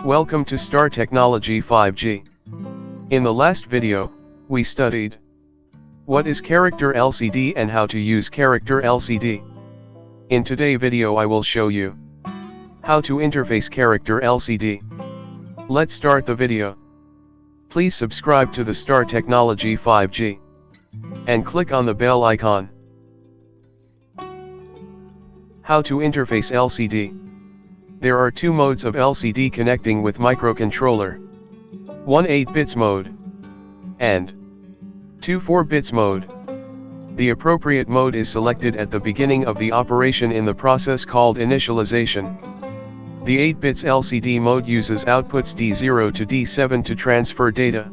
Welcome to Star Technology 5G. In the last video, we studied what is character LCD and how to use character LCD. In today's video I will show you how to interface character LCD. Let's start the video. Please subscribe to the Star Technology 5G and click on the bell icon. How to interface LCD. There are two modes of LCD connecting with microcontroller. One 8 bits mode and two 4 bits mode. The appropriate mode is selected at the beginning of the operation in the process called initialization. The 8 bits LCD mode uses outputs D0 to D7 to transfer data.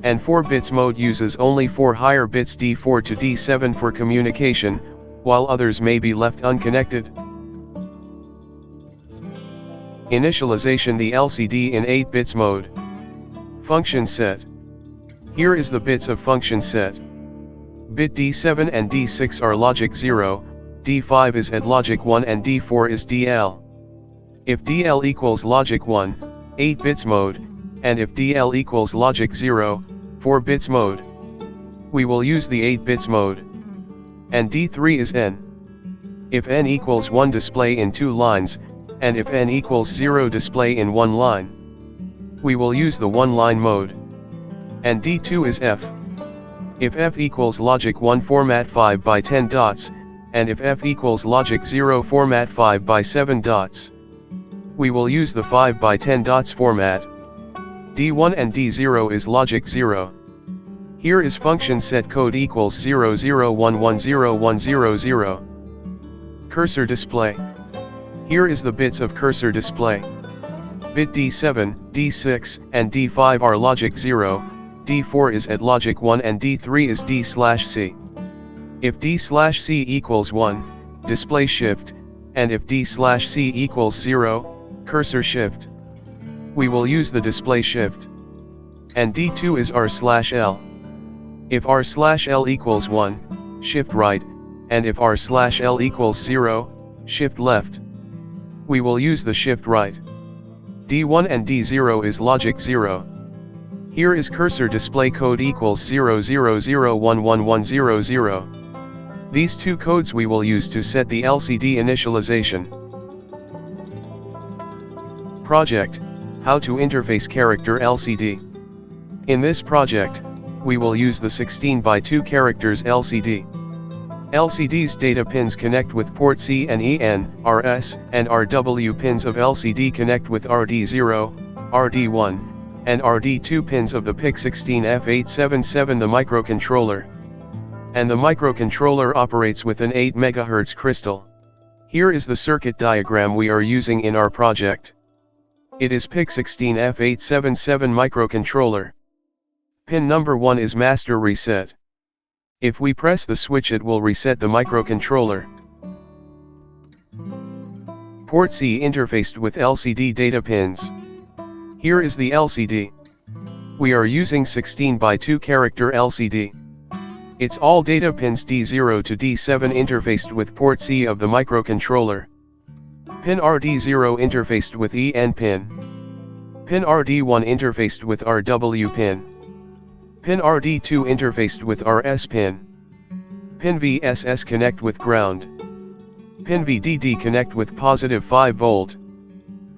And 4 bits mode uses only 4 higher bits D4 to D7 for communication, while others may be left unconnected. Initialization the LCD in 8 bits mode. Function set. Here is the bits of function set. Bit D7 and D6 are logic 0, D5 is at logic 1 and D4 is DL. If DL equals logic 1, 8 bits mode, and if DL equals logic 0, 4 bits mode. We will use the 8 bits mode. And D3 is N. If N equals 1 display in 2 lines, and if N equals 0 display in 1 line. We will use the 1 line mode. And D2 is F. If F equals logic 1 format 5 by 10 dots, and if F equals logic 0 format 5 by 7 dots. We will use the 5 by 10 dots format. D1 and D0 is logic 0. Here is function set code equals 00110100. Cursor display. Here is the bits of cursor display. Bit D7, D6, and D5 are logic 0, D4 is at logic 1 and D3 is D/C. If D/C equals 1, display shift, and if D/C equals 0, cursor shift. We will use the display shift. And D2 is R/L. If R/L equals 1, shift right, and if R/L equals 0, shift left. We will use the shift right. D1 and D0 is logic 0. Here is cursor display code equals 00011100. These two codes we will use to set the LCD initialization. Project: How to interface character LCD. In this project, we will use the 16 by 2 characters LCD. LCD's data pins connect with PORTC and EN, RS, and RW pins of LCD connect with RD0, RD1, and RD2 pins of the PIC16F877 the microcontroller. And the microcontroller operates with an 8 MHz crystal. Here is the circuit diagram we are using in our project. It is PIC16F877 microcontroller. Pin number 1 is master reset. If we press the switch it will reset the microcontroller. Port C interfaced with LCD data pins. Here is the LCD. We are using 16 by 2 character LCD. It's all data pins D0 to D7 interfaced with port C of the microcontroller. Pin RD0 interfaced with EN pin. Pin RD1 interfaced with RW pin. Pin RD2 interfaced with RS pin. Pin VSS connect with ground. Pin VDD connect with positive 5 volt.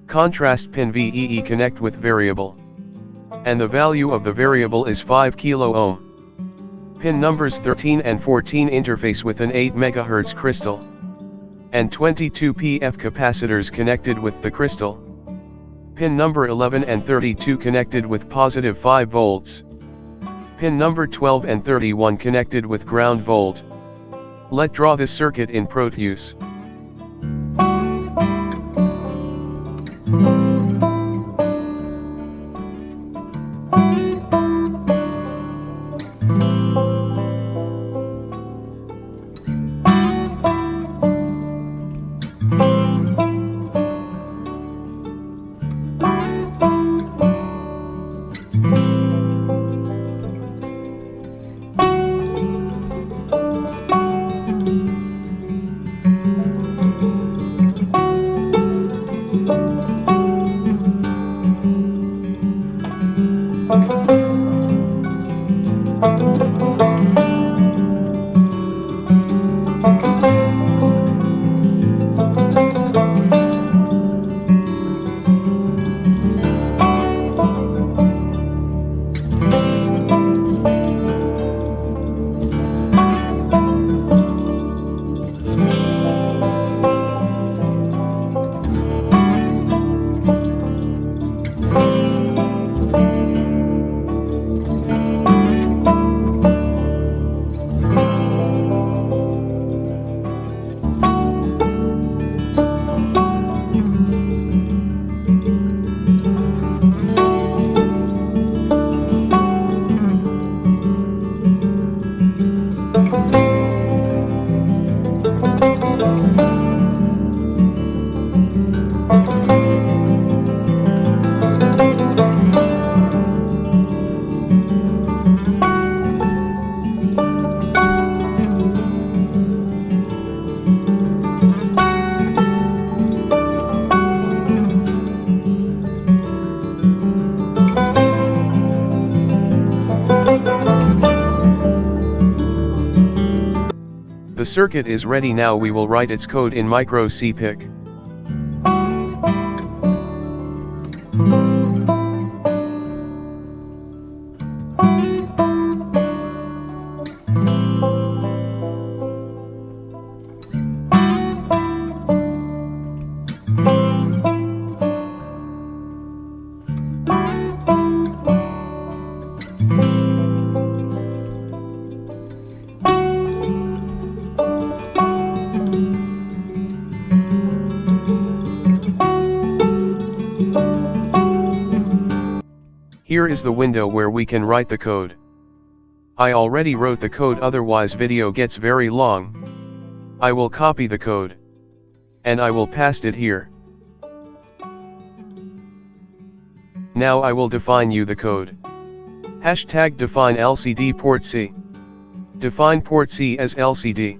Contrast pin VEE connect with variable. And the value of the variable is 5 kilo ohm. Pin numbers 13 and 14 interface with an 8 MHz crystal. And 22 PF capacitors connected with the crystal. Pin number 11 and 32 connected with positive 5 volts. Pin number 12 and 31 connected with ground volt. Let's draw this circuit in PORTC. The circuit is ready now. We will write its code in MikroC PIC. Here is the window where we can write the code. I already wrote the code, otherwise video gets very long. I will copy the code. And I will paste it here. Now I will define you the code. Hashtag define LCD port C. Define port C as LCD.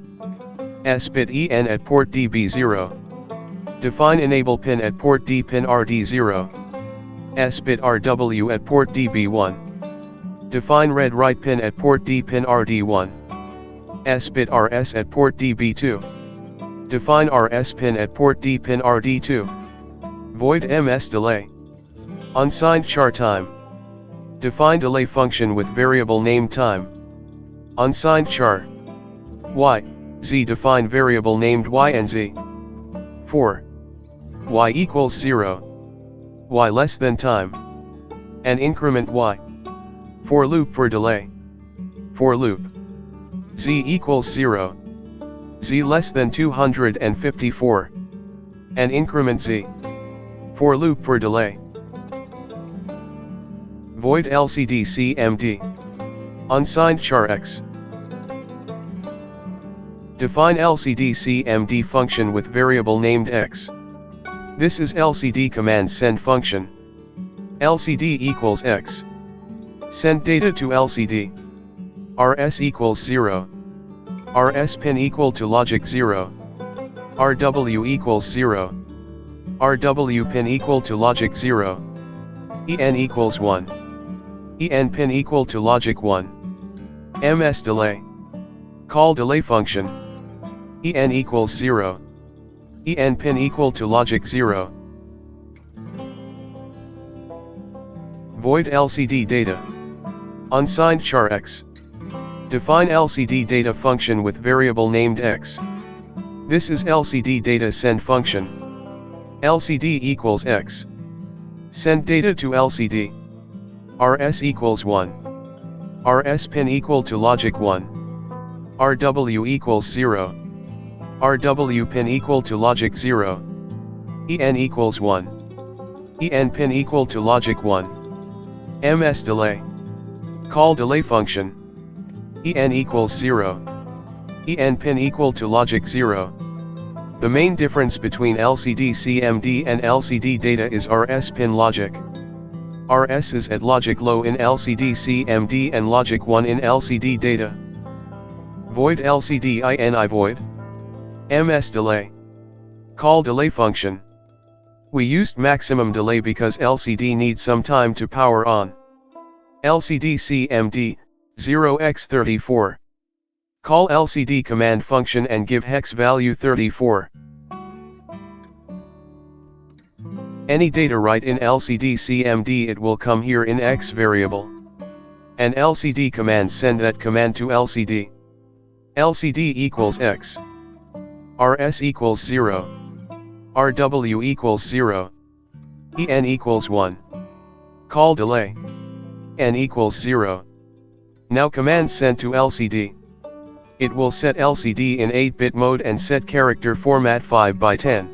S bit EN at port DB0. Define enable pin at port D pin RD0. S bit RW at port DB1. Define read write pin at port D pin RD1. S bit RS at port DB2. Define RS pin at port D pin RD2. Void MS delay. Unsigned char time. Define delay function with variable name time. Unsigned char. Y, Z define variable named Y and Z. 4. Y equals 0. Y less than time. And increment Y. For loop for delay. For loop. Z equals 0. Z less than 254. And increment Z. For loop for delay. Void LCD CMD. Unsigned char X. Define LCD CMD function with variable named X. This is LCD command send function. LCD equals X. Send data to LCD. RS equals 0. RS pin equal to logic 0. RW equals 0. RW pin equal to logic 0. EN equals 1. EN pin equal to logic 1. MS delay. Call delay function. EN equals 0. EN pin equal to logic 0. Void LCD data. Unsigned char X. Define LCD data function with variable named X. This is LCD data send function. LCD equals X. Send data to LCD. RS equals 1. RS pin equal to logic 1. RW equals 0. RW pin equal to logic 0. EN equals 1. EN pin equal to logic 1. MS delay. Call delay function. EN equals 0. EN pin equal to logic 0. The main difference between LCD CMD and LCD data is RS pin logic. RS is at logic low in LCD CMD and logic 1 in LCD data. Void LCD INI void. MS delay. Call delay function. We used maximum delay because LCD needs some time to power on. LCD CMD 0x34. Call LCD command function and give hex value 34. Any data write in LCD CMD, it will come here in X variable. And LCD command send that command to LCD. LCD equals X. RS equals 0. RW equals 0. EN equals 1. Call delay. N equals 0. Now command sent to LCD. It will set LCD in 8-bit mode and set character format 5x10.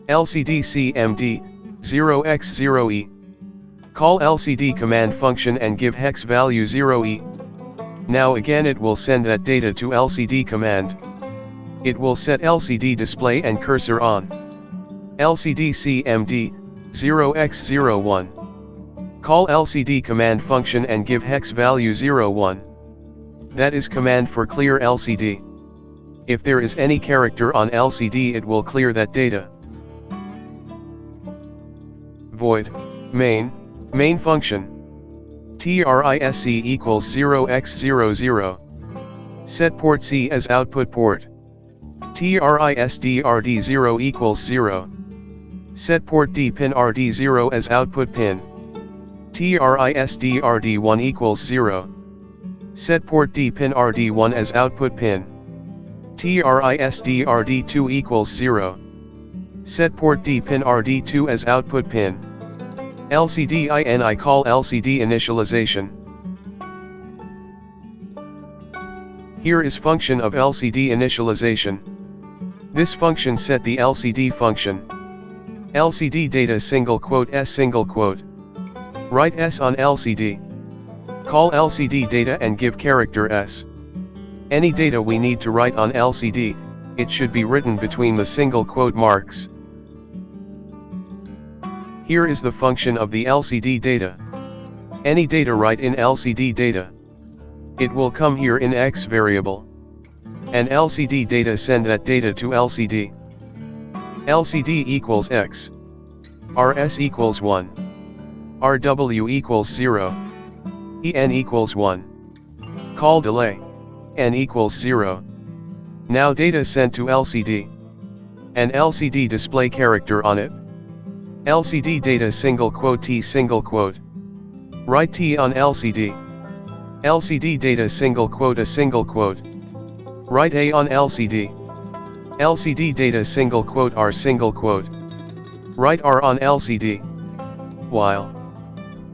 LCD CMD 0x0E. Call LCD command function and give hex value 0E. Now again it will send that data to LCD command. It will set LCD display and cursor on. LCD CMD 0x01. Call LCD command function and give hex value 01. That is command for clear LCD. If there is any character on LCD, it will clear that data. Void main function TRISC equals 0x00. Set port C as output port. TRISDRD0 equals 0. Set port D pin RD0 as output pin. TRISDRD1 equals 0. Set port D pin RD1 as output pin. TRISDRD2 equals 0. Set port D pin RD2 as output pin. LCD-IN call LCD initialization. Here is function of LCD initialization. This function set the LCD function. LCD data S single quote. Write S on LCD. Call LCD data and give character S. Any data we need to write on LCD, it should be written between the single quote marks. Here is the function of the LCD data. Any data write in LCD data. It will come here in X variable. And LCD data send that data to LCD. LCD equals X. RS equals 1. RW equals 0. EN equals 1. Call delay. N equals 0. Now data sent to LCD. And LCD display character on it. LCD data T single quote. Write T on LCD. LCD data a single quote. Write A on LCD. LCD data R single quote. Write R on LCD. While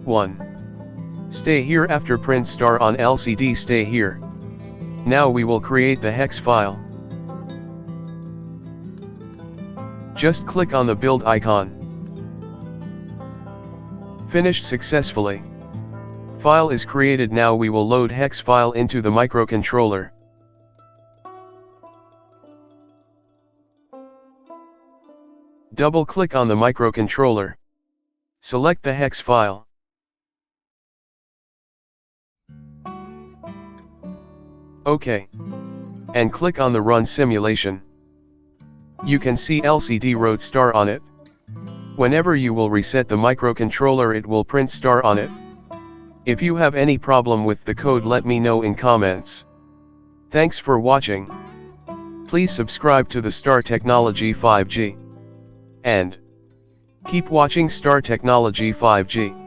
1. Stay here after print star on LCD stay here. Now we will create the hex file. Just click on the build icon. Finished successfully. File is created. Now we will load hex file into the microcontroller. Double click on the microcontroller. Select the hex file. OK. And click on the run simulation. You can see LCD wrote star on it. Whenever you will reset the microcontroller, it will print star on it. If you have any problem with the code, let me know in comments. Thanks for watching. Please subscribe to the Star Technology 5G. And keep watching Star Technology 5G.